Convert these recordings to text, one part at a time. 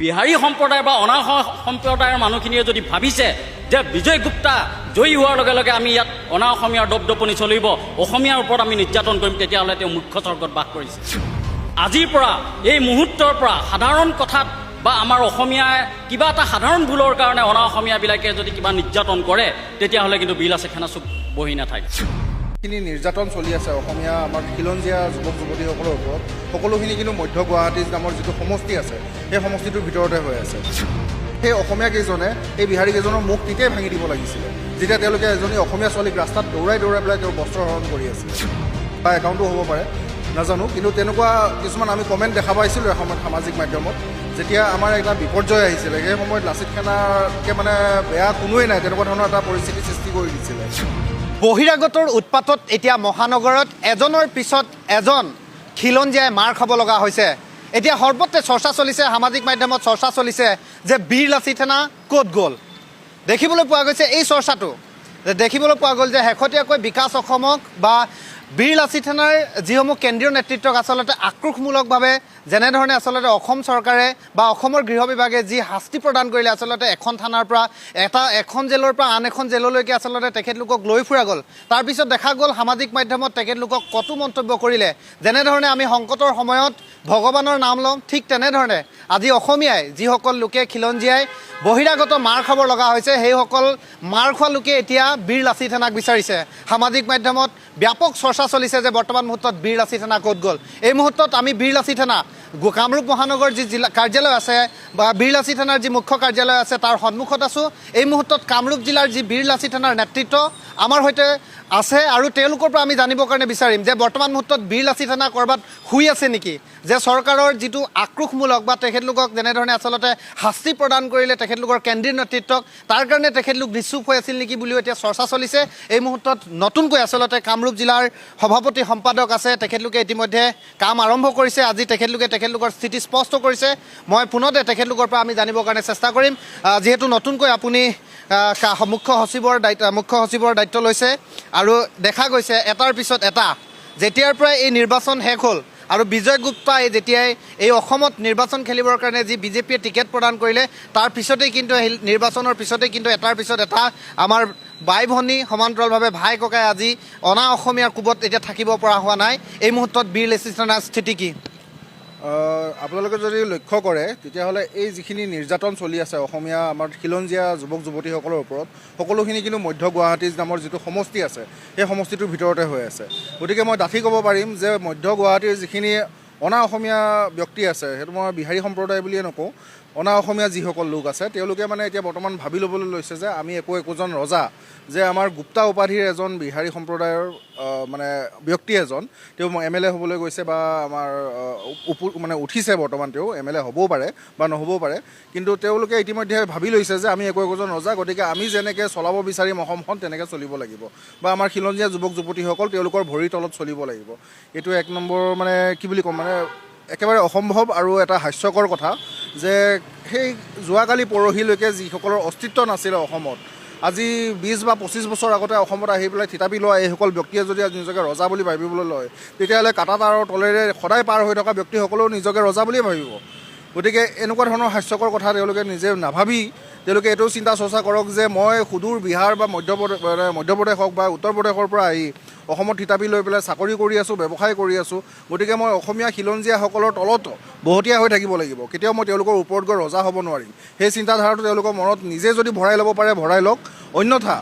বিহাৰী সম্প্ৰদায় বা অনাহা সম্প্ৰদায়ৰ মানুহখিনিয়ে যদি ভাবিছে যে বিজয় গুপ্তা জয়ী হোৱাৰ লগে লগে আমি ইয়াত অনা অসমীয়াৰ দপদপনি চলিব, অসমীয়াৰ ওপৰত আমি নিৰ্যাতন কৰিম, তেতিয়াহ'লে তেওঁ মুখ্য স্বৰ্গত বাস কৰিছে। আজিৰ পৰা এই মুহূৰ্তৰ পৰা সাধাৰণ কথাত বা আমাৰ অসমীয়াই কিবা এটা সাধাৰণ ভুলৰ কাৰণে অনা অসমীয়াবিলাকে যদি কিবা নিৰ্যাতন কৰে, তেতিয়াহ'লে কিন্তু বিলাসীখানা চুপ বহি নাথাকে। যিখিনি নিৰ্যাতন চলি আছে অসমীয়া আমাৰ খিলঞ্জীয়া যুৱক যুৱতীসকলৰ ওপৰত, সকলোখিনি কিন্তু মধ্য গুৱাহাটী নামৰ যিটো সমষ্টি আছে সেই সমষ্টিটোৰ ভিতৰতে হৈ আছে। সেই অসমীয়া কেইজনে এই বিহাৰী কেইজনৰ মুখ তেতিয়াই ভাঙি দিব লাগিছিলে, যেতিয়া তেওঁলোকে এজনী অসমীয়া ছোৱালীক ৰাস্তাত দৌৰাই পেলাই তেওঁ বস্ত্ৰ হৰণ কৰি আছে, বা একাউণ্টো হ'ব পাৰে নাজানো, কিন্তু তেনেকুৱা কিছুমান আমি কমেণ্ট দেখা পাইছিলোঁ এসময়ত সামাজিক মাধ্যমত। যেতিয়া আমাৰ এটা বিপৰ্যয় আহিছিলে সেই সময়ত লাচিত খানাতকৈ মানে বেয়া কোনোৱেই নাই, তেনেকুৱা ধৰণৰ এটা পৰিস্থিতি সৃষ্টি কৰি দিছিলে। বহিৰাগতৰ উৎপাতত এতিয়া মহানগৰত এজনৰ পিছত এজন খিলঞ্জীয়াই মাৰ খাব লগা হৈছে। এতিয়া সৰ্বত্ৰে চৰ্চা চলিছে, সামাজিক মাধ্যমত চৰ্চা চলিছে যে বীৰ লাচিত সেনা ক'ত গ'ল। দেখিবলৈ পোৱা গৈছে এই চৰ্চাটো, দেখিবলৈ পোৱা গ'ল যে শেহতীয়াকৈ বিকাশ অসমক বা বীৰ লাচিত সেনাৰ যিসমূহ কেন্দ্ৰীয় নেতৃত্বক আচলতে আক্ৰোশমূলকভাৱে যেনেধৰণে আচলতে অসম চৰকাৰে বা অসমৰ গৃহ বিভাগে যি শাস্তি প্ৰদান কৰিলে, আচলতে এখন থানাৰ পৰা এখন জেলৰ পৰা আন এখন জেললৈকে আচলতে তেখেতলোকক লৈ ফুৰা গ'ল। তাৰপিছত দেখা গ'ল সামাজিক মাধ্যমত তেখেতলোকক কটু মন্তব্য কৰিলে। যেনেধৰণে আমি সংকটৰ সময়ত ভগৱানৰ নাম লওঁ, ঠিক তেনেধৰণে আজি অসমীয়াই যিসকল লোকে খিলঞ্জীয়াই বহিৰাগত মাৰ খাব লগা হৈছে, সেইসকল মাৰ খোৱা লোকে এতিয়া বীৰ লাচিত সেনাক বিচাৰিছে। সামাজিক মাধ্যমত ব্যাপক চৰ্চা চলিছে যে বৰ্তমান মুহূৰ্তত বীৰ লাচিত সেনা ক'ত গ'ল। এই মুহূৰ্তত আমি বীৰ লাচিত সেনা কামৰূপ মহানগৰ যি জিলা কাৰ্যালয় আছে বা বীৰ লাচিত সেনাৰ যি মুখ্য কাৰ্যালয় আছে তাৰ সন্মুখত আছোঁ। এই মুহূৰ্তত কামৰূপ জিলাৰ যি বীৰ লাচিত সেনাৰ নেতৃত্ব আমাৰ সৈতে আছে আৰু তেওঁলোকৰ পৰা আমি জানিবৰ কাৰণে বিচাৰিম যে বৰ্তমান মুহূৰ্তত বীৰ লাচিত সেনা ক'ৰবাত শুই আছে নেকি, যে চৰকাৰৰ যিটো আক্ৰোশমূলক বা তেখেতলোকক যেনেধৰণে আচলতে শাস্তি প্ৰদান কৰিলে তেখেতলোকৰ কেন্দ্ৰীয় নেতৃত্বক, তাৰ কাৰণে তেখেতলোক নিশ্চুপ হৈ আছিল নেকি বুলিও এতিয়া চৰ্চা চলিছে। এই মুহূৰ্তত নতুনকৈ আচলতে কামৰূপ জিলাৰ সভাপতি সম্পাদক আছে, তেখেতলোকে ইতিমধ্যে কাম আৰম্ভ কৰিছে। আজি তেখেতলোকৰ স্থিতি স্পষ্ট কৰিছে। মই পুনতে তেখেতলোকৰ পৰা আমি জানিবৰ কাৰণে চেষ্টা কৰিম। যিহেতু নতুনকৈ আপুনি মুখ্য সচিবৰ দায়িত্ব লৈছে আৰু দেখা গৈছে এটাৰ পিছত এটা যেতিয়াৰ পৰাই এই নিৰ্বাচন শেষ হ'ল আৰু বিজয় গুপ্তাই যেতিয়াই এই অসমত নিৰ্বাচন খেলিবৰ কাৰণে যি বিজেপিয়ে টিকেট প্ৰদান কৰিলে, তাৰ পিছতেই কিন্তু এই নিৰ্বাচনৰ পিছতেই কিন্তু এটাৰ পিছত এটা আমাৰ বাই ভনী সমান্তৰালভাৱে ভাই ককাই আজি অনা অসমীয়াৰ কোবত এতিয়া থাকিব পৰা হোৱা নাই। এই মুহূৰ্তত বীৰ লাচিত সেনাৰ স্থিতি কি? আপোনালোকে যদি লক্ষ্য কৰে তেতিয়াহ'লে এই যিখিনি নিৰ্যাতন চলি আছে অসমীয়া আমাৰ খিলঞ্জীয়া যুৱক যুৱতীসকলৰ ওপৰত, সকলোখিনি কিন্তু মধ্য গুৱাহাটী নামৰ যিটো সমষ্টি আছে সেই সমষ্টিটোৰ ভিতৰতে হৈ আছে। গতিকে মই ডাঠি ক'ব পাৰিম যে মধ্য গুৱাহাটীৰ যিখিনি অনা অসমীয়া ব্যক্তি আছে, সেইটো মই বিহাৰী সম্প্ৰদায় বুলিয়ে নকওঁ, অনা অসমীয়া যিসকল লোক আছে তেওঁলোকে মানে এতিয়া বৰ্তমান ভাবি ল'বলৈ লৈছে যে আমি একোজন ৰজা, যে আমাৰ গুপ্তা উপাধিৰ এজন বিহাৰী সম্প্ৰদায়ৰ মানে ব্যক্তি এজন, তেওঁ MLA হ'বলৈ গৈছে বা আমাৰ মানে উঠিছে বৰ্তমান, তেওঁ MLA হ'বও পাৰে বা নহ'বও পাৰে, কিন্তু তেওঁলোকে ইতিমধ্যে ভাবি লৈছে যে আমি একোজন ৰজা, গতিকে আমি যেনেকৈ চলাব বিচাৰিম অসমখন তেনেকৈ চলিব লাগিব বা আমাৰ খিলঞ্জীয়া যুৱক যুৱতীসকল তেওঁলোকৰ ভৰিৰ তলত চলিব লাগিব। এইটো এক নম্বৰ মানে কি বুলি ক'ম, মানে একেবাৰে অসম্ভৱ আৰু এটা হাস্যকৰ কথা যে সেই যোৱাকালি পৰহিলৈকে যিসকলৰ অস্তিত্ব নাছিলে অসমত, আজি 20 বা 25 বছৰ আগতে অসমত আহি পেলাই থিতাপি লোৱা এইসকল ব্যক্তিয়ে যদি আজি নিজকে ৰজা বুলি ভাবিবলৈ লয়, তেতিয়াহ'লে কাটা তাৰৰ তলেৰে সদায় পাৰ হৈ থকা ব্যক্তিসকলেও নিজকে ৰজা বুলিয়ে ভাবিব। গতিকে এনেকুৱা ধৰণৰ হাস্যকৰ কথা তেওঁলোকে নিজে নাভাবি তেওঁলোকে এইটো চিন্তা চৰ্চা কৰক যে মই সুদূৰ বিহাৰ বা মধ্যপ্ৰদেশ হওক বা উত্তৰ প্ৰদেশৰ পৰা আহি অসমত থিতাপি লৈ পেলাই চাকৰি কৰি আছোঁ, ব্যৱসায় কৰি আছোঁ, গতিকে মই অসমীয়া খিলঞ্জীয়াসকলৰ তলত বহতীয়া হৈ থাকিব লাগিব, কেতিয়াও মই তেওঁলোকৰ ওপৰত গৈ ৰজা হ'ব নোৱাৰিম। সেই চিন্তাধাৰাটো তেওঁলোকৰ মনত নিজে যদি ভৰাই ল'ব পাৰে ভৰাই লওক, অন্যথা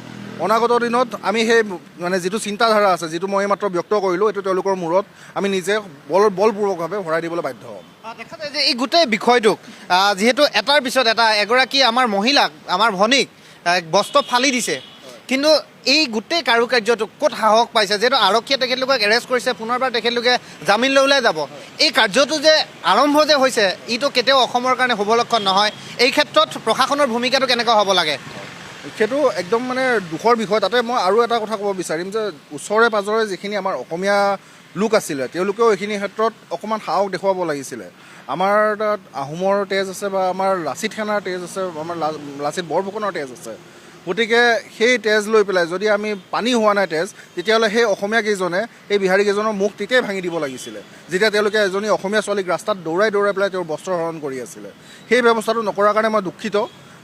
অনাগত দিনত আমি সেই মানে যিটো চিন্তাধাৰা আছে, যিটো মই মাত্ৰ ব্যক্ত কৰিলোঁ, এইটো তেওঁলোকৰ মূৰত আমি নিজে বলপূৰ্বকভাৱে ভৰাই দিবলৈ বাধ্য হ'ম। দেখা যায় যে এই গোটেই বিষয়টোক যিহেতু এটাৰ পিছত এটা এগৰাকী আমাৰ মহিলাক, আমাৰ ভনীক বস্ত্ৰ ফালি দিছে, কিন্তু এই গোটেই কাৰুকাৰ্যটোক ক'ত সাহস পাইছে, যিহেতু আৰক্ষীয়ে তেখেতলোকক এৰেষ্ট কৰিছে, পুনৰবাৰ তেখেতলোকে জামিন লৈ ওলাই যাব, এই কাৰ্যটো যে আৰম্ভ যে হৈছে ইটো কেতিয়াও অসমৰ কাৰণে শুভ লক্ষণ নহয়। এই ক্ষেত্ৰত প্ৰশাসনৰ ভূমিকাটো কেনেকুৱা হ'ব লাগে? সেইটো একদম মানে দুখৰ বিষয়। তাতে মই আৰু এটা কথা ক'ব বিচাৰিম যে ওচৰে পাজৰে যিখিনি আমাৰ অসমীয়া লোক আছিলে তেওঁলোকেও এইখিনি ক্ষেত্ৰত অকণমান সাহস দেখুৱাব লাগিছিলে। আমাৰ তাত আহোমৰ তেজ আছে বা আমাৰ লাচিত সেনাৰ তেজ আছে, আমাৰ লাচিত বৰফুকনৰ তেজ আছে, গতিকে সেই তেজ লৈ পেলাই যদি আমি পানী হোৱা নাই তেজ, তেতিয়াহ'লে সেই অসমীয়া কেইজনে এই বিহাৰী কেইজনৰ মুখ তেতিয়াই ভাঙি দিব লাগিছিলে, যেতিয়া তেওঁলোকে এজনী অসমীয়া ছোৱালীক ৰাস্তাত দৌৰাই পেলাই তেওঁৰ বস্ত্ৰ হৰণ কৰি আছিলে। সেই ব্যৱস্থাটো নকৰাৰ কাৰণে মই দুখিত,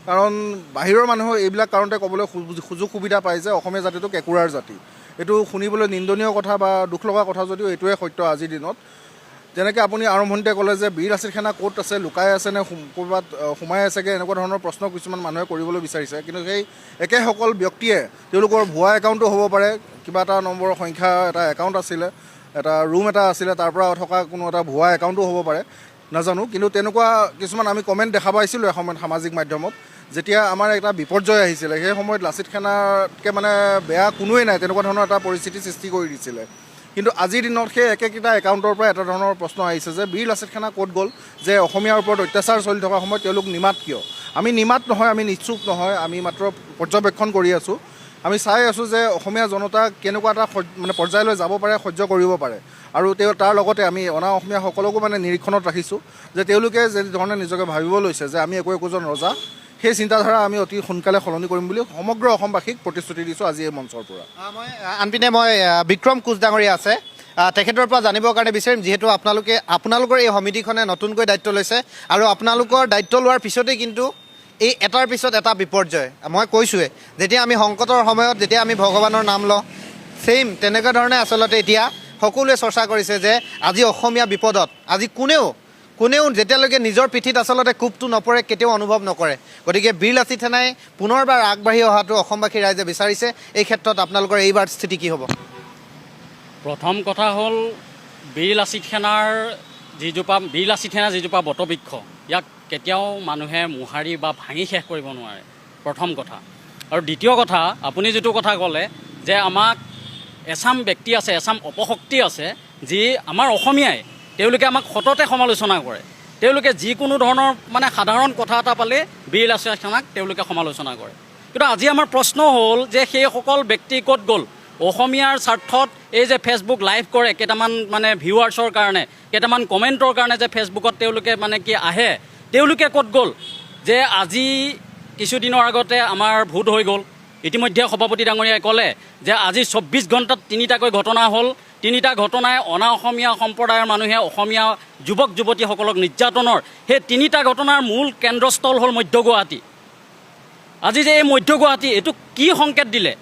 কাৰণ বাহিৰৰ মানুহে এইবিলাক কাৰণতে ক'বলৈ সুযোগ সুবিধা পায় যে অসমীয়া জাতিটো কেঁকুৰাৰ জাতি। এইটো শুনিবলৈ নিন্দনীয় কথা বা দুখ লগা কথা যদিও এইটোৱে সত্য আজিৰ দিনত। যেনেকৈ আপুনি আৰম্ভণিতে ক'লে যে বীৰ লাচিত সেনা ক'ত আছে, লুকাই আছে নে ক'ৰবাত সোমাই আছেগৈ, এনেকুৱা ধৰণৰ প্ৰশ্ন কিছুমান মানুহে কৰিবলৈ বিচাৰিছে। কিন্তু সেই একেসকল ব্যক্তিয়ে তেওঁলোকৰ ভুৱা একাউণ্টো হ'ব পাৰে, কিবা এটা নম্বৰৰ সংখ্যা এটা একাউণ্ট আছিলে, এটা ৰুম এটা আছিলে, তাৰ পৰা থকা কোনো এটা ভুৱা একাউণ্টো হ'ব পাৰে, নাজানো। কিন্তু তেনেকুৱা কিছুমান আমি কমেণ্ট দেখা পাইছিলোঁ এসময়ত সামাজিক মাধ্যমত, যেতিয়া আমাৰ এটা বিপৰ্যয় আহিছিলে। সেই সময়ত লাচিত সেনাতকৈ মানে বেয়া কোনোৱেই নাই, তেনেকুৱা ধৰণৰ এটা পৰিস্থিতি সৃষ্টি কৰি দিছিলে। কিন্তু আজিৰ দিনত সেই একেকেইটা একাউণ্টৰ পৰা এটা ধৰণৰ প্ৰশ্ন আহিছে যে বীৰ লাচিত সেনা ক'ত গ'ল, যে অসমীয়াৰ ওপৰত অত্যাচাৰ চলি থকা সময়ত তেওঁলোক নিমাত কিয়? আমি নিমাত নহয়, আমি নিশ্চুপ নহয়, আমি মাত্ৰ পৰ্যবেক্ষণ কৰি আছোঁ। আমি চাই আছোঁ যে অসমীয়া জনতা কেনেকুৱা এটা মানে পৰ্যায়লৈ যাব পাৰে, সহ্য কৰিব পাৰে। আৰু তাৰ লগতে আমি অনা অসমীয়াসকলকো মানে নিৰীক্ষণত ৰাখিছোঁ যে তেওঁলোকে যেনেধৰণে নিজকে ভাবিব লৈছে যে আমি একোজন ৰজা, সেই চিন্তাধাৰা আমি অতি সোনকালে সলনি কৰিম বুলি সমগ্ৰ অসমবাসীক প্ৰতিশ্ৰুতি দিছোঁ আজি এই মঞ্চৰ পৰা। আনপিনে মই বিক্ৰম কোচ ডাঙৰীয়া আছে, তেখেতৰ পৰা জানিবৰ কাৰণে বিচাৰিম, যিহেতু আপোনালোকৰ এই সমিতিখনে নতুনকৈ দায়িত্ব লৈছে আৰু আপোনালোকৰ দায়িত্ব লোৱাৰ পিছতেই কিন্তু এই এটাৰ পিছত এটা বিপৰ্যয়। মই কৈছোঁৱে, যেতিয়া আমি সংকটৰ সময়ত যেতিয়া আমি ভগৱানৰ নাম লওঁ, ছেইম তেনেকুৱা ধৰণে আচলতে এতিয়া সকলোৱে চৰ্চা কৰিছে যে আজি অসমীয়া বিপদত, আজি কোনেও যেতিয়ালৈকে নিজৰ পিঠিত আচলতে কোবটো নপৰে কেতিয়াও অনুভৱ নকৰে। গতিকে বীৰ লাচিত সেনাই পুনৰবাৰ আগবাঢ়ি অহাটো অসমবাসী ৰাইজে বিচাৰিছে। এই ক্ষেত্ৰত আপোনালোকৰ এইবাৰ স্থিতি কি হ'ব? প্ৰথম কথা হ'ল বীৰ লাচিত সেনাৰ যিজোপা বটবৃক্ষ, ইয়াক কেতিয়াও মানুহে মোহাৰি বা ভাঙি শেষ কৰিব নোৱাৰে, প্ৰথম কথা। আৰু দ্বিতীয় কথা, আপুনি যিটো কথা ক'লে যে আমাক এচাম ব্যক্তি আছে, এচাম অপশক্তি আছে, যি আমাৰ অসমীয়াই তেওঁলোকে আমাক সততে সমালোচনা কৰে। তেওঁলোকে যিকোনো ধৰণৰ মানে সাধাৰণ কথা এটা পালে বীৰ লাচিত সেনাক তেওঁলোকে সমালোচনা কৰে। কিন্তু আজি আমাৰ প্ৰশ্ন হ'ল যে সেইসকল ব্যক্তি ক'ত গ'ল? অসমীয়াৰ স্বাৰ্থত এই যে ফেচবুক লাইভ কৰে, কেইটামান মানে ভিউৱাৰ্ছৰ কাৰণে, কেইটামান কমেণ্টৰ কাৰণে যে ফেচবুকত তেওঁলোকে মানে কি আহে, তেওঁলোকে ক'ত গ'ল? যে আজি কিছুদিনৰ আগতে আমাৰ ভোট হৈ গ'ল, ইতিমধ্যে সভাপতি ডাঙৰীয়াই ক'লে যে আজি 24 ঘণ্টাত 3টাকৈ ঘটনা হ'ল। 3টা ঘটনাই অনা অসমীয়া সম্প্ৰদায়ৰ মানুহে অসমীয়া যুৱক যুৱতীসকলক নিৰ্যাতনৰ, সেই 3টা ঘটনাৰ মূল কেন্দ্ৰস্থল হ'ল মধ্য গুৱাহাটী। আজি যে এই মধ্য গুৱাহাটী, এইটো কি সংকেত দিলে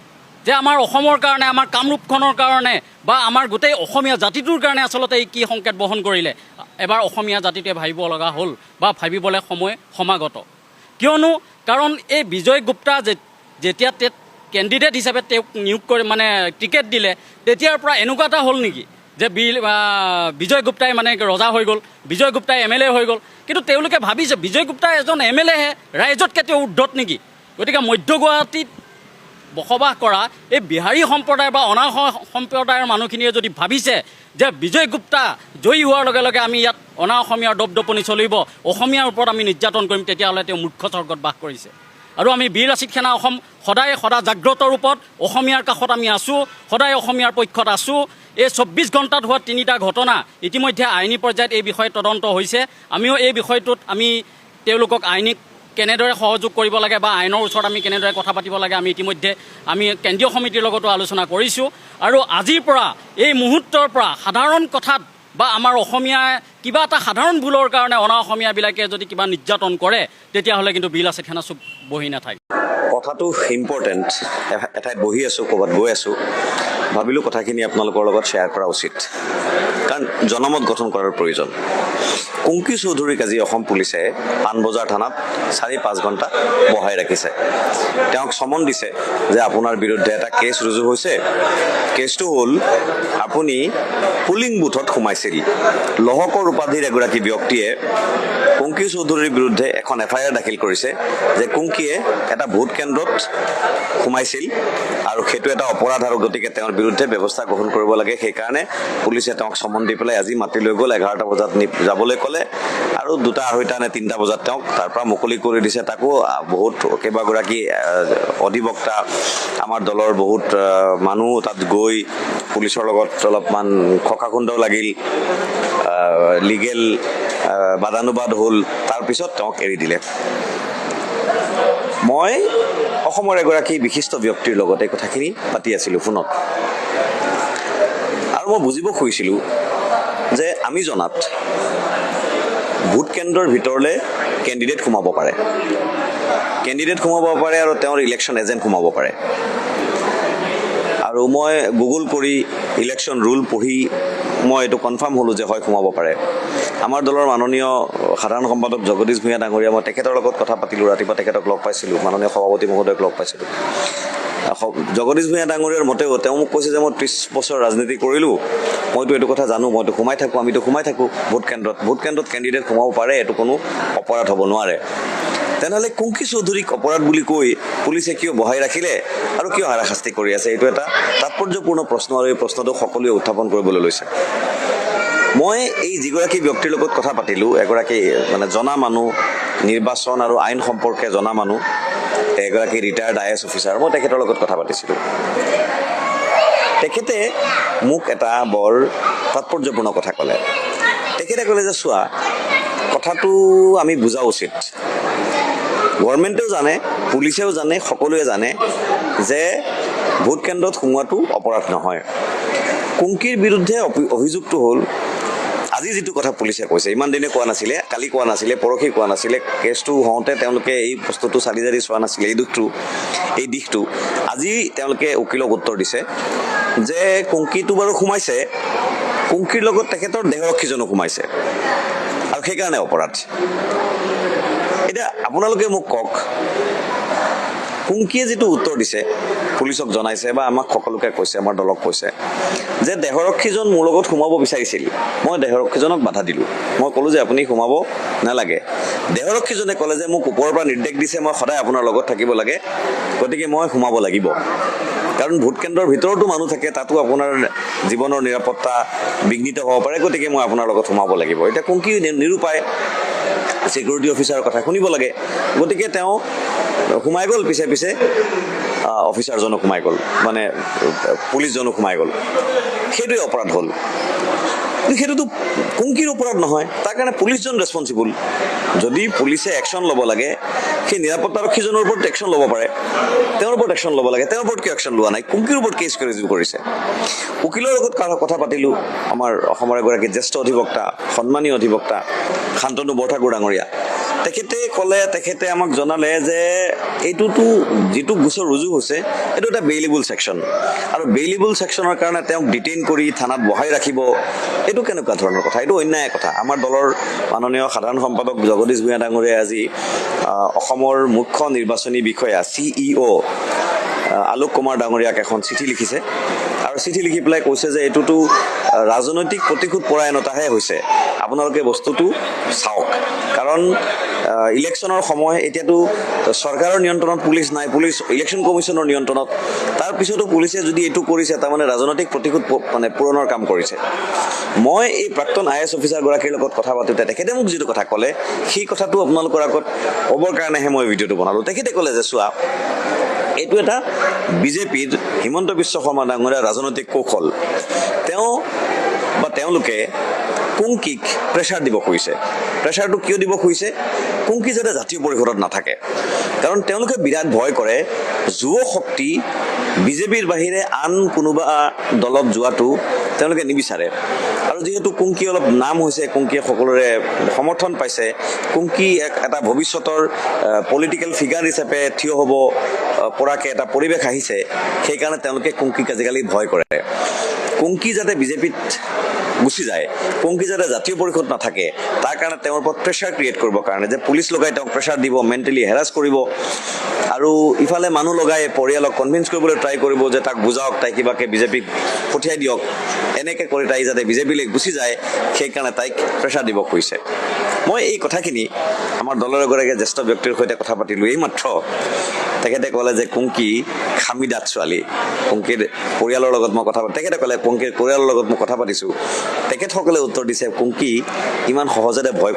যে আমাৰ অসমৰ কাৰণে, আমাৰ কামৰূপখনৰ কাৰণে বা আমাৰ গোটেই অসমীয়া জাতিটোৰ কাৰণে আচলতে এই কি সংকেত বহন কৰিলে? এবাৰ অসমীয়া জাতিটোৱে ভাবিব লগা হ'ল বা ভাবিবলৈ সময় সমাগত। কিয়নো কাৰণ এই বিজয় গুপ্তা যেতিয়া কেণ্ডিডেট হিচাপে তেওঁক নিয়োগ কৰি মানে টিকেট দিলে, তেতিয়াৰ পৰা এনেকুৱা এটা হ'ল নেকি যে বিজয় গুপ্তাই মানে ৰজা হৈ গ'ল, বিজয় গুপ্তাই MLA হৈ গ'ল। কিন্তু তেওঁলোকে ভাবিছে বিজয় গুপ্তাই এজন MLAহে, ৰাইজতকৈ তেওঁ উৰ্ধত নেকি? গতিকে মধ্য গুৱাহাটীত বসবাস কৰা এই বিহাৰী সম্প্ৰদায় বা অনা সম্প্ৰদায়ৰ মানুহখিনিয়ে যদি ভাবিছে যে বিজয় গুপ্তা জয়ী হোৱাৰ লগে লগে আমি ইয়াত অনা অসমীয়াৰ দপদপনি চলিব, অসমীয়াৰ ওপৰত আমি নিৰ্যাতন কৰিম, তেতিয়াহ'লে তেওঁ মূৰ্খ স্বৰ্গত বাস কৰিছে। আৰু আমি বীৰ লাচিত সেনা অসম সদায় জাগ্ৰত ৰূপত অসমীয়াৰ কাষত আমি আছোঁ, সদায় অসমীয়াৰ পক্ষত আছোঁ। এই 24 ঘণ্টাত হোৱা 3টা ঘটনা ইতিমধ্যে আইনী পৰ্যায়ত এই বিষয়ে তদন্ত হৈছে। আমিও এই বিষয়টোত আমি তেওঁলোকক আইনী কেনেদৰে সহযোগ কৰিব লাগে বা আইনৰ ওচৰত আমি কেনেদৰে কথা পাতিব লাগে আমি ইতিমধ্যে কেন্দ্ৰীয় সমিতিৰ লগতো আলোচনা কৰিছোঁ। আৰু আজিৰ পৰা এই মুহূৰ্তৰ পৰা সাধাৰণ কথাত বা আমাৰ অসমীয়াই কিবা এটা সাধাৰণ ভুলৰ কাৰণে অনা অসমীয়াবিলাকে যদি কিবা নিৰ্যাতন কৰে, তেতিয়াহ'লে কিন্তু বীৰ লাচিত সেনা চুপ বহি নাথাকে। কথাটো ইম্পৰ্টেণ্ট। এঠাইত বহি আছোঁ, ক'ৰবাত গৈ আছোঁ, ভাবিলোঁ কথাখিনি আপোনালোকৰ লগত শ্বেয়াৰ কৰা উচিত, কাৰণ জনমত গঠন কৰাৰ প্ৰয়োজন। কুংকি চৌধুৰীক আজি অসম পুলিচে পাণবজাৰ থানাত 4-5 ঘণ্টা বহাই ৰাখিছে। তেওঁক চমন দিছে যে আপোনাৰ বিৰুদ্ধে এটা কেছ ৰুজু হৈছে। কেছটো হ'ল আপুনি পুলিং বুথত সোমাইছিল। লহকৰ উপাধিৰ এগৰাকী ব্যক্তিয়ে কুংকি চৌধুৰীৰ বিৰুদ্ধে এখন FIR দাখিল কৰিছে যে কুংকিয়ে এটা ভোট কেন্দ্ৰত সোমাইছিল আৰু সেইটো এটা অপৰাধ, আৰু গতিকে তেওঁৰ বিৰুদ্ধে ব্যৱস্থা গ্ৰহণ কৰিব লাগে। সেইকাৰণে পুলিচে তেওঁক চমন দি পেলাই আজি মাতি লৈ গ'ল। 11টা বজাত যাবলৈ ক'লে আৰু 2টা, 2:30 নে 3টা বজাত তেওঁক তাৰ পৰা মুকলি কৰি দিছে। তাকো বহুত কেইবাগৰাকী অধিবক্তা, আমাৰ দলৰ বহুত মানুহ তাত গৈ পুলিচৰ লগত অলপমান খকাখুন্দাও লাগিল, লিগেল বাদানুবাদ হ'ল, তাৰপিছত তেওঁক এৰি দিলে। মই অসমৰ এগৰাকী বিশিষ্ট ব্যক্তিৰ লগত এই কথাখিনি পাতি আছিলোঁ ফোনত, আৰু মই বুজিব খুজিছিলোঁ যে আমি জনাত ভোট কেন্দ্ৰৰ ভিতৰলৈ কেণ্ডিডেট সোমাব পাৰে, আৰু তেওঁৰ ইলেকশ্যন এজেণ্ট সোমাব পাৰে। আৰু মই গুগল কৰি ইলেকশ্যন ৰুল পঢ়ি মই এইটো কনফাৰ্ম হ'লোঁ যে হয় সোমাব পাৰে। আমাৰ দলৰ মাননীয় সাধাৰণ সম্পাদক জগদীশ ভূঞা ডাঙৰীয়া, মই তেখেতৰ লগত কথা পাতিলোঁ, ৰাতিপুৱা তেখেতক লগ পাইছিলোঁ, মাননীয় সভাপতি মহোদয়ক লগ পাইছিলোঁ। জগদীশ ভূঞা ডাঙৰীয়াৰ মতেও তেওঁ মোক কৈছে যে মই 30 বছৰ ৰাজনীতি কৰিলোঁ, মইতো এইটো কথা জানো, মইতো সোমাই থাকোঁ, আমিতো সোমাই থাকোঁ ভোট কেন্দ্ৰত কেণ্ডিডেট সোমাব পাৰে, এইটো কোনো অপৰাধ হ'ব নোৱাৰে। তেনেহ'লে কুংকি চৌধুৰীক অপৰাধ বুলি কৈ পুলিচে কিয় বহাই ৰাখিলে আৰু কিয় হাৰাশাস্তি কৰি আছে? এইটো এটা তাৎপৰ্যপূৰ্ণ প্ৰশ্ন, আৰু এই প্ৰশ্নটো সকলোৱে উত্থাপন কৰিবলৈ লৈছে। মই এই যিগৰাকী ব্যক্তিৰ লগত কথা পাতিলোঁ, এগৰাকী মানে জনা মানুহ, নিৰ্বাচন আৰু আইন সম্পৰ্কে জনা মানুহ, এগৰাকী ৰিটায়াৰ্ড IAS অফিচাৰ, মই তেখেতৰ লগত কথা পাতিছিলোঁ। তেখেতে মোক এটা বৰ তাৎপৰ্যপূৰ্ণ কথা ক'লে। তেখেতে ক'লে যে চোৱা, কথাটো আমি বুজা উচিত। গভৰ্ণমেণ্টেও জানে, পুলিচেও জানে, সকলোৱে জানে যে ভোট কেন্দ্ৰত সোমোৱাটো অপৰাধ নহয়। কুংকিৰ বিৰুদ্ধে অভিযোগটো হ'ল, আজি যিটো কথা পুলিচে কৈছে, ইমান দিনে কোৱা নাছিলে, কালি কোৱা নাছিলে, পৰহি কোৱা নাছিলে, কেছটো হওঁতে তেওঁলোকে এই বস্তুটো চালি জাৰি চোৱা নাছিলে, এই দিশটো আজি তেওঁলোকে উকিলক উত্তৰ দিছে যে কুংকিটো বাৰু সোমাইছে, কুংকিৰ লগত তেখেতৰ দেহৰক্ষীজনো সোমাইছে, আৰু সেইকাৰণে অপৰাধ। এতিয়া আপোনালোকে মোক কওক, কুংকিয়ে যিটো উত্তৰ দিছে, পুলিচক জনাইছে বা আমাক সকলোকে কৈছে, আমাৰ দলক কৈছে যে দেহৰক্ষীজন মোৰ লগত সোমাব বিচাৰিছিল, মই দেহৰক্ষীজনক বাধা দিলোঁ। মই ক'লোঁ যে আপুনি সোমাব নালাগে। দেহৰক্ষীজনে ক'লে যে মোক ওপৰৰ পৰা নিৰ্দেশ দিছে, মই সদায় আপোনাৰ লগত থাকিব লাগে, গতিকে মই সোমাব লাগিব। কাৰণ ভোট কেন্দ্ৰৰ ভিতৰতো মানুহ থাকে, তাতো আপোনাৰ জীৱনৰ নিৰাপত্তা বিঘ্নিত হ'ব পাৰে, গতিকে মই আপোনাৰ লগত সোমাব লাগিব। এতিয়া কুংকি নিৰুপায়, ছিকিউৰিটি অফিচাৰৰ কথা শুনিব লাগে, গতিকে তেওঁ সোমাই গ'ল, পিছে অফিচাৰজনো সোমাই গ'ল, মানে পুলিচজনো সোমাই গ'ল। সেইটোৱে অপৰাধ হ'ল। কিন্তু সেইটোতো কুংকিৰ অপৰাধ নহয়, তাৰ কাৰণে পুলিচজন ৰেছপঞ্চিবল। যদি পুলিচে একশ্যন ল'ব লাগে, সেই নিৰাপত্তাৰক্ষীজনৰ ওপৰত একশ্যন ল'ব পাৰে, তেওঁৰ ওপৰত একশ্যন ল'ব লাগে, তেওঁৰ ওপৰত কিয় একশ্যন লোৱা নাই? কুংকিৰ ওপৰত কেছ ৰুজু কৰিছে। উকিলৰ লগত কথা পাতিলোঁ, আমাৰ অসমৰ এগৰাকী জ্যেষ্ঠ অধিবক্তা, সন্মানীয় অধিবক্তা শান্তনু বৰঠাকুৰ ডাঙৰীয়া। তেখেতে আমাক জনালে যে এইটোতো যিটো গোচৰ ৰুজু হৈছে, এইটো এটা বেইলেবল ছেকশ্যন, আৰু বেইলেবল ছেকশ্যনৰ কাৰণে তেওঁক ডিটেইন কৰি থানাত বহাই ৰাখিব, এইটো কেনেকুৱা ধৰণৰ কথা? এইটো অন্যায় কথা। আমাৰ দলৰ মাননীয় সাধাৰণ সম্পাদক জগদীশ ভূঞা ডাঙৰীয়াই আজি অসমৰ মুখ্য নিৰ্বাচনী বিষয়া CEO আলোক কুমাৰ ডাঙৰীয়াক এখন চিঠি লিখিছে, আৰু চিঠি লিখি পেলাই কৈছে যে এইটোতো ৰাজনৈতিক প্ৰতিশোধ পৰায়ণতাহে হৈছে, আপোনালোকে বস্তুটো চাওক। কাৰণ ইলেকশ্যনৰ সময়, এতিয়াতো চৰকাৰৰ নিয়ন্ত্ৰণত পুলিচ নাই, পুলিচ ইলেকশ্যন কমিশ্যনৰ নিয়ন্ত্ৰণত। তাৰপিছতো পুলিচে যদি এইটো কৰিছে, তাৰমানে ৰাজনৈতিক প্ৰতিশোধ মানে পূৰণৰ কাম কৰিছে। মই এই প্ৰাক্তন IAS অফিচাৰগৰাকীৰ লগত কথা পাতোঁতে তেখেতে মোক যিটো কথা ক'লে, সেই কথাটো আপোনালোকৰ আগত ক'বৰ কাৰণেহে মই ভিডিঅ'টো বনালোঁ। তেখেতে ক'লে যে চোৱা, এইটো এটা বিজেপিৰ হিমন্ত বিশ্ব শৰ্মা ডাঙৰীয়াৰ ৰাজনৈতিক কৌশল। তেওঁলোকে কুংকিক প্ৰেছাৰ দিব খুজিছে। প্ৰেছাৰটো কিয় দিব খুজিছে? কুংকি যাতে জাতীয় পৰিষদত নাথাকে, কাৰণ তেওঁলোকে বিৰাট ভয় কৰে যুৱ শক্তি বিজেপিৰ বাহিৰে আন কোনোবা দলত যোৱাটো তেওঁলোকে নিবিচাৰে। আৰু যিহেতু কুংকি অলপ নাম হৈছে, কুংকিয়ে সকলোৰে সমৰ্থন পাইছে, কুংকি এটা ভৱিষ্যতৰ পলিটিকেল ফিগাৰ হিচাপে থিয় হ'ব পৰাকৈ এটা পৰিৱেশ আহিছে, সেইকাৰণে তেওঁলোকে কুংকিক আজিকালি ভয় কৰে। কুংকি যাতে বিজেপিত গুচি যায়, কুংকি যাতে জাতীয় পৰিষদ নাথাকে, তাৰ কাৰণে তেওঁৰ ওপৰত প্ৰেছাৰ ক্ৰিয়েট কৰিবৰ কাৰণে যে পুলিচ লগাই তেওঁক প্ৰেছাৰ দিব, মেণ্টেলি হেৰাছ কৰিব, আৰু ইফালে মানুহ লগাই পৰিয়ালক কনভিন্স কৰিবলৈ ট্ৰাই কৰিব যে তাক বুজাওক, তাই কিবাকে বিজেপিক পঠিয়াই দিয়ক, এনেকৈ কৰি তাই যাতে বিজেপিলৈ গুচি যায়, সেইকাৰণে তাইক প্ৰেছাৰ দিব খুজিছে। মই এই কথাখিনি আমাৰ দলৰ এগৰাকী জ্যেষ্ঠ ব্যক্তিৰ সৈতে কথা পাতিলোঁ এইমাত্ৰ। তেখেতে ক'লে যে কুংকি খামিদাত ছোৱালী, কুংকিৰ পৰিয়ালৰ লগত মই কথা পাতি, তেখেতে ক'লে কুংকিৰ পৰিয়ালৰ লগত মই কথা পাতিছোঁ। তেখেতসকলে উত্তৰ দিছে কুংকি ইমান সহজতে ভয়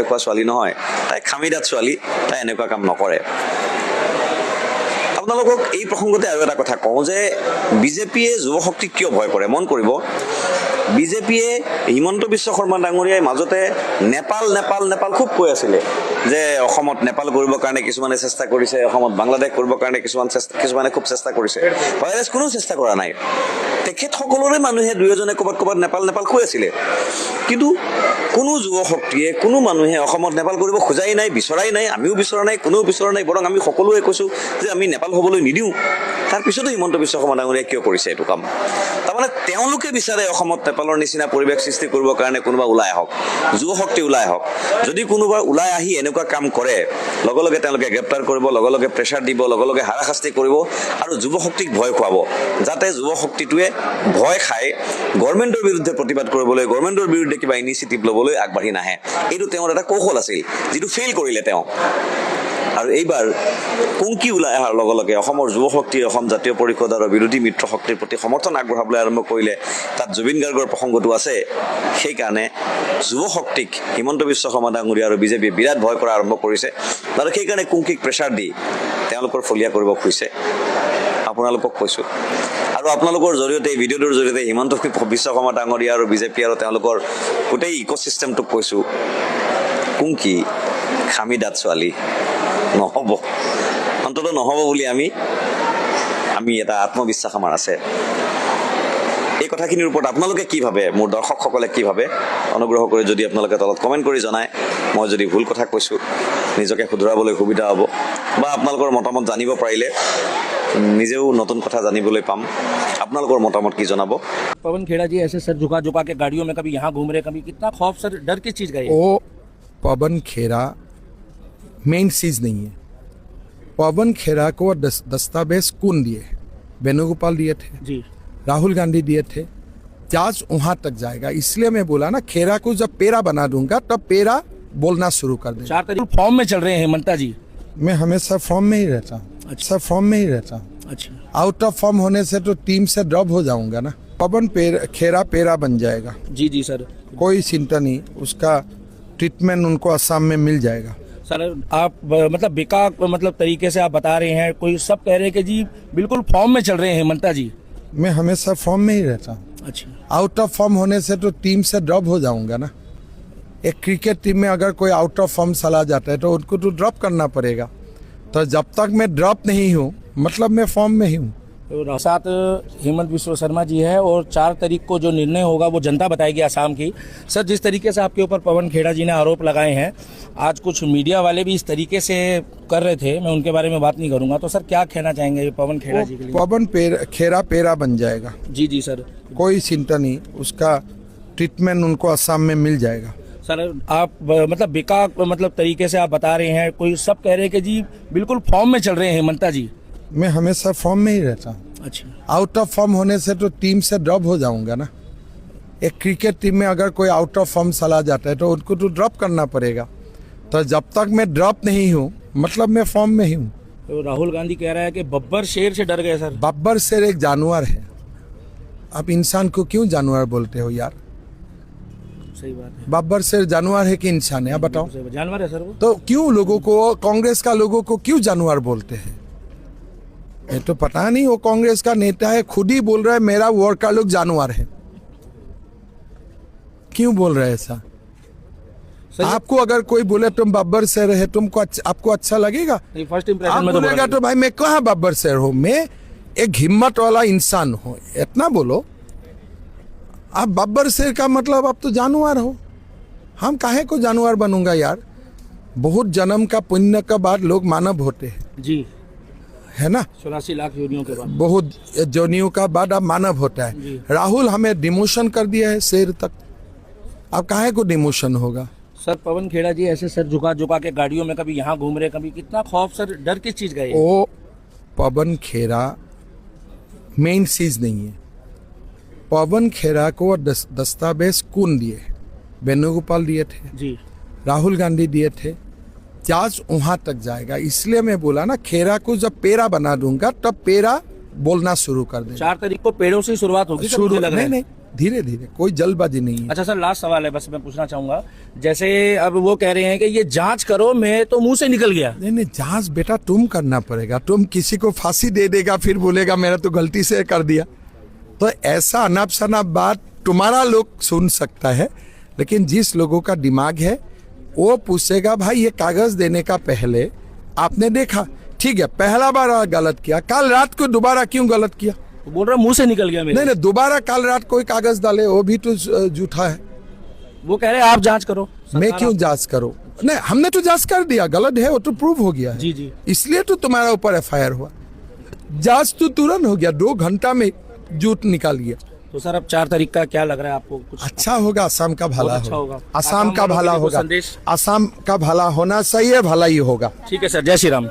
খোৱা ছোৱালী নহয়, তাই খামিদাত ছোৱালী, তাই এনেকুৱা কাম নকৰে। আপোনালোকক এই প্ৰসংগতে আৰু এটা কথা কওঁ যে বিজেপিয়ে যুৱ শক্তিক কিয় ভয় কৰে? মন কৰিব, বিজেপিয়ে হিমন্ত বিশ্ব শৰ্মা ডাঙৰীয়াই মাজতে নেপাল খুব কৈ আছিলে, যে অসমত নেপাল কৰিবৰ কাৰণে কিছুমানে চেষ্টা কৰিছে, অসমত বাংলাদেশ কৰিবৰ কাৰণে কিছুমানে খুব চেষ্টা কৰিছে, ভাইৰাছ কোনো চেষ্টা কৰা নাই। তেখেতসকলৰে মানুহে দুই এজনে ক'ৰবাত নেপাল কৈ আছিলে, কিন্তু কোনো যুৱ শক্তিয়ে কোনো মানুহে অসমত নেপাল কৰিব খোজাই নাই, বিচৰাই নাই, আমিও বিচৰা নাই, কোনেও বিচৰা নাই। বৰং আমি সকলোৱে কৈছোঁ যে আমি নেপাল হ'বলৈ নিদিওঁ। তাৰপিছতো হিমন্ত বিশ্ব শৰ্মা ডাঙৰীয়াই কিয় কৰিছে এইটো কাম? তাৰমানে তেওঁলোকে বিচাৰে অসমত নেপালৰ নিচিনা পৰিৱেশ সৃষ্টি কৰিবৰ কাৰণে কোনোবা ওলাই আহক, যুৱ শক্তি ওলাই আহক। যদি কোনোবা ওলাই আহি এনেকুৱা কাম কৰে, লগে লগে তেওঁলোকে গ্ৰেপ্তাৰ কৰিব, লগে লগে প্ৰেছাৰ দিব, লগে লগে হাৰাশাস্তি কৰিব আৰু যুৱ শক্তিক ভয় খুৱাব, যাতে যুৱ শক্তিটোৱে ভয় খাই গভৰ্ণমেণ্টৰ বিৰুদ্ধে প্ৰতিবাদ কৰিবলৈ, গভৰ্ণমেণ্টৰ বিৰুদ্ধে কিবা ইনিচিয়েটিভ ল'বলৈ আগবাঢ়ি নাহে। এইটো তেওঁৰ এটা কৌশল আছিল, যিটো ফেইল কৰিলে তেওঁ। আৰু এইবাৰ কুংকি ওলাই অহাৰ লগে লগে অসমৰ যুৱ শক্তিয়ে অসম জাতীয় পৰিষদ আৰু বিৰোধী মিত্ৰ শক্তিৰ প্ৰতি সমৰ্থন আগবঢ়াবলৈ আৰম্ভ কৰিলে। তাত জুবিন গাৰ্গৰ প্ৰসংগটো আছে। সেইকাৰণে যুৱ শক্তিক হিমন্ত বিশ্ব শৰ্মা ডাঙৰীয়া আৰু বিজেপিয়ে বিৰাট ভয় কৰা আৰম্ভ কৰিছে আৰু সেইকাৰণে কুংকিক প্ৰেছাৰ দি তেওঁলোকৰ ফলীয়া কৰিব খুজিছে। আপোনালোকক কৈছোঁ আৰু আপোনালোকৰ জৰিয়তে এই ভিডিঅ'টোৰ জৰিয়তে হিমন্ত বিশ্ব শৰ্মা ডাঙৰীয়া আৰু বিজেপি আৰু তেওঁলোকৰ গোটেই ইক'চিষ্টেমটোক কৈছোঁ, কুংকি খামিদাত ছোৱালী নহ'ব, অন্ততঃ নহ'ব বুলি আমি এটা আত্মবিশ্বাস আমাৰ আছে। এই কথাখিনিৰ ওপৰত আপোনালোকে কি ভাবে, মোৰ দৰ্শকসকলে কি ভাবে, অনুগ্ৰহ কৰি যদি আপোনালোকে তলত কমেণ্ট কৰি জনায়। মই যদি ভুল কথা কৈছোঁ নিজকে শুধৰাবলৈ সুবিধা হ'ব, বা আপোনালোকৰ মতামত জানিব পাৰিলে নিজেও নতুন কথা জানিবলৈ পাম। আপোনালোকৰ মতামত কি জনাব? पवन खेड़ा जी ऐसे सर झुका झुका के गाड़ियों में कभी यहाँ घूम रहे, कभी कितना खौफ सर, डर किस चीज़ का है? वो पवन खेड़ा मेन चीज नहीं है। पवन खेड़ा को दस्तावेज कौन दिए? वेणुगोपाल दिए थे, जी राहुल गांधी दिए थे। जांच वहां तक जाएगा, इसलिए मैं बोला ना, खेड़ा को जब पेरा बना दूंगा तब पेरा बोलना शुरू कर देगा। 4 तारीख फॉर्म में चल रहे हैं हेमंता जी। मैं हमेशा फॉर्म में ही रहता हूँ, अच्छा फॉर्म में ही रहता हूँ। अच्छा, आउट ऑफ फॉर्म होने से तो टीम से ड्रॉप हो जाऊंगा ना। पवन खेड़ा पेरा बन जाएगा, जी जी सर। कोई चिंता नहीं, उसका ट्रीटमेंट उनको असम में मिल जाएगा। सर आप मतलब बेकार मतलब तरीके से आप बता रहे हैं, कोई सब कह रहे हैं कि जी बिल्कुल फॉर्म में चल रहे हैं हेमंता जी। मैं हमेशा फॉर्म में ही रहता हूँ, अच्छा, आउट ऑफ फॉर्म होने से तो टीम से ड्रॉप हो जाऊंगा ना। एक क्रिकेट टीम में अगर कोई आउट ऑफ फॉर्म चला जाता है तो उनको तो ड्रॉप करना पड़ेगा। तो जब तक मैं ड्रॉप नहीं हूँ मतलब मैं फॉर्म में ही हूँ। तो साथ हेमंत बिस्वा शर्मा जी है और 4 तारीख को जो निर्णय होगा वो जनता बताएगी आसाम की। सर जिस तरीके से आपके ऊपर पवन खेड़ा जी ने आरोप लगाए हैं, आज कुछ मीडिया वाले भी इस तरीके से कर रहे थे, मैं उनके बारे में बात नहीं करूंगा। तो सर क्या कहना चाहेंगे पवन खेड़ा जी के लिए? पवन खेड़ा पेरा बन जाएगा, जी जी सर। कोई चिंता नहीं, उसका ट्रीटमेंट उनको असम में मिल जाएगा। सर आप मतलब बेकार मतलब तरीके से आप बता रहे हैं, कोई सब कह रहे हैं कि जी बिल्कुल फॉर्म में चल रहे हैं हेमंता जी। मैं हमेशा फॉर्म में ही रहता हूँ, अच्छा, आउट ऑफ फॉर्म होने से तो टीम से ड्रॉप हो जाऊंगा ना। एक क्रिकेट टीम में अगर कोई आउट ऑफ फॉर्म चला जाता है तो उनको तो ड्रॉप करना पड़ेगा। तो जब तक मैं ड्रॉप नहीं हूँ मतलब मैं फॉर्म में ही हूँ। तो राहुल गांधी कह रहा है कि बब्बर शेर से डर गए सर। बब्बर शेर एक जानवर है, आप इंसान को क्यों जानवर बोलते हो यार? सही बात है, बब्बर शेर जानवर है कि इंसान है? आप बताओ। जानवर है सर वो। तो क्यों लोगों को, कांग्रेस का लोगों को क्यों जानवर बोलते हैं? ये तो पता नहीं, वो कांग्रेस का नेता है, खुद ही बोल रहा है मेरा वर्कर लोग जानवर है। क्यों बोल रहे हैं ऐसा? आपको अगर कोई बोले तुम बब्बर शेर है, तुमको आपको अच्छा लगेगा? नहीं, फर्स्ट इंप्रेशन आप में तो बोलेगा तो भाई मैं कहाँ बब्बर शेर हूँ, मैं एक हिम्मत वाला इंसान हूँ, इतना बोलो। आप बब्बर शेर का मतलब आप तो जानवर हो। हम काहे को जानवर बनूंगा यार? बहुत जन्म का पुण्य का बाद लोग मानव होते हैं, जी, है ना? 84 लाख योनियों के बाद। बहुत जोनियों का बाद अब मानव होता है। राहुल हमें डिमोशन कर दिया है शेर तक, अब काहे को डिमोशन होगा? सर पवन खेड़ा जी ऐसे सर झुका झुका के गाड़ियों में कभी यहाँ घूम रहे, कभी कितना खौफ सर, डर किस चीज़ का है? वो पवन खेड़ा मेन चीज नहीं है। पवन खेड़ा को दस्तावेज कौन दिए? वेणुगोपाल दिए थे, जी राहुल गांधी दिए थे। जांच वहां तक जाएगा, इसलिए मैं बोला ना, खेड़ा को जब पेरा बना दूंगा तब पेरा बोलना शुरू कर देगा। 4 तारीख को पेड़ों से ही शुरुआत होगी सर, मुझे लग रहा है। नहीं, धीरे धीरे, कोई जल्दबाजी नहीं है। अच्छा सर लास्ट सवाल है बस मैं पूछना चाहूंगा, जैसे अब वो कह रहे हैं कि ये जांच करो, मैं तो मुंह से निकल गया। नहीं, जांच बेटा तुम करना पड़ेगा। तुम किसी को फांसी दे देगा फिर बोलेगा मेरा तो गलती से कर दिया, तो ऐसा अनाप शनाप बात तुम्हारा लोग सुन सकता है, लेकिन जिस लोगों का दिमाग है वो पूछेगा भाई ये कागज देने का पहले आपने देखा, ठीक है पहला बार गलत किया, कल रात को दोबारा क्यों गलत किया? तो बोल रहा मुंह से निकल गया मेरे। नहीं दोबारा कल रात कोई कागज डाले वो भी तो झूठा है। वो कह रहे हैं आप जांच करो। मैं क्यों जांच करूं? नहीं हमने तो जांच कर दिया, गलत है वो तो प्रूव हो गया है। जी जी। इसलिए तो तुम्हारा ऊपर एफआईआर हुआ। जांच तो तुरंत हो गया, 2 घंटा में झूठ निकाल गया। तो सर अब 4 तारीख का क्या लग रहा है आपको? कुछ अच्छा होगा, असम का भला अच्छा होगा। होगा, असम का आसाम वालों भला के लिए होगा, संदेश? असम का भला होना सही है, भला ही होगा। ठीक है सर, जय श्री राम।